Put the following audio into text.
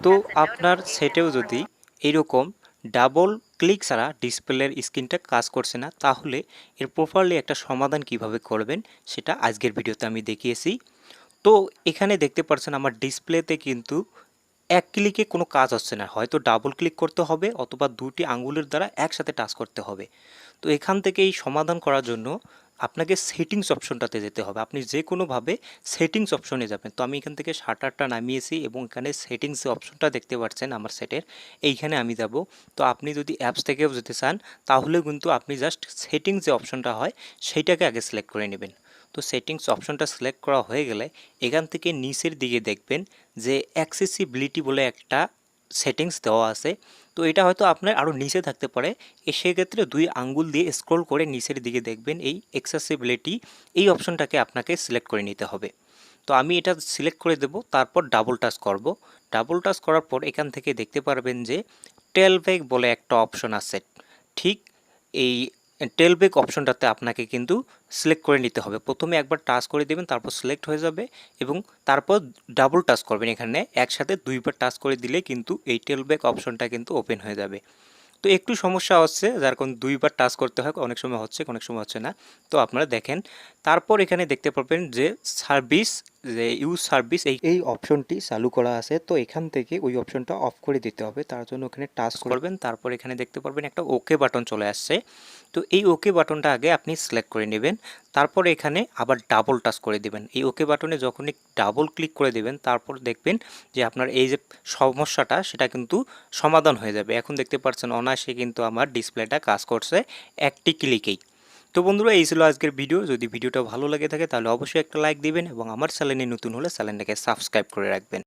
তো আপনার সেটেও যদি এইরকম ডাবল ক্লিক ছাড়া ডিসপ্লের স্ক্রিনটা কাজ করছে না, তাহলে এর প্রপারলি একটা সমাধান কিভাবে করবেন সেটা আজকের ভিডিওতে আমি দেখিয়েছি। তো এখানে দেখতে পাচ্ছেন আমার ডিসপ্লেতে কিন্তু এক ক্লিকে কোনো কাজ হচ্ছে না, হয়তো ডাবল ক্লিক করতে হবে অথবা দুটি আঙ্গুলের দ্বারা একসাথে টাচ করতে হবে। তো এখান থেকে এই সমাধান করার জন্য আপনাকে সেটিংস অপশনটাতে যেতে হবে। আপনি যে কোনোভাবে সেটিংস অপশনে যাবেন। তো আমি এখান থেকে শাটারটা নামিয়েছি এবং এখানে সেটিংস অপশনটা দেখতে পাচ্ছেন আমার সেটের, এইখানে আমি যাব। তো আপনি যদি অ্যাপস থেকেও যেতে চান তাহলে কিন্তু আপনি জাস্ট সেটিংস যে অপশনটা হয় সেইটাকে আগে সিলেক্ট করে নেবেন। তো সেটিংস অপশনটা সিলেক্ট করা হয়ে গেলে এখান থেকে নিচের দিকে দেখবেন যে অ্যাক্সেসিবিলিটি বলে একটা সেটিংস দেওয়া আছে। তো এটা হয়তো আপনার আরও নিচে থাকতে পারে, সেক্ষেত্রে দুই আঙ্গুল দিয়ে স্ক্রল করে নিচের দিকে দেখবেন এই অ্যাক্সেসিবিলিটি, এই অপশনটাকে আপনাকে সিলেক্ট করে নিতে হবে। তো আমি এটা সিলেক্ট করে দেব, তারপর ডাবল টাচ করব। ডাবল টাচ করার পর এখান থেকে দেখতে পারবেন যে টেলব্যাক বলে একটা অপশন আছে। ঠিক এই টেলব্যাক অপশনটাতে আপনাকে কিন্তু সিলেক্ট করে নিতে হবে। প্রথমে একবার টাচ করে দেবেন, তারপর সিলেক্ট হয়ে যাবে এবং তারপর ডাবল টাচ করবেন। এখানে একসাথে দুইবার টাচ করে দিলে কিন্তু এই টেলব্যাক অপশনটা কিন্তু ওপেন হয়ে যাবে। তো একটু সমস্যা হচ্ছে, যার কারণ দুইবার টাচ করতে হয়, অনেক সময় হচ্ছে অনেক সময় হচ্ছে না। তো আপনারা দেখেন, তারপর এখানে দেখতে পাবেন যে সার্ভিস, যে ইউজ সার্ভিস এই অপশনটি চালু করা আছে। তো এখান থেকে ওই অপশনটা অফ করে দিতে হবে, তার জন্য ওখানে টাচ করবেন। তারপর এখানে দেখতে পারবেন একটা ওকে বাটন চলে আসছে। তো এই ওকে বাটনটা আগে আপনি সিলেক্ট করে নেবেন, তারপর এখানে আবার ডাবল টাচ করে দেবেন। এই ওকে বাটনে যখনই ডাবল ক্লিক করে দেবেন তারপর দেখবেন যে আপনার এই যে সমস্যাটা সেটা কিন্তু সমাধান হয়ে যাবে। এখন দেখতে পাচ্ছেন অনায়াসে কিন্তু আমার ডিসপ্লেটা কাজ করছে একটি ক্লিকেই। তো বন্ধুরা, এই ছিল আজকের ভিডিও। যদি ভিডিওটা ভালো লাগে থাকে তাহলে অবশ্যই একটা লাইক দিবেন এবং আমার চ্যানেলে নতুন হলে চ্যানেলটাকে সাবস্ক্রাইব করে রাখবেন।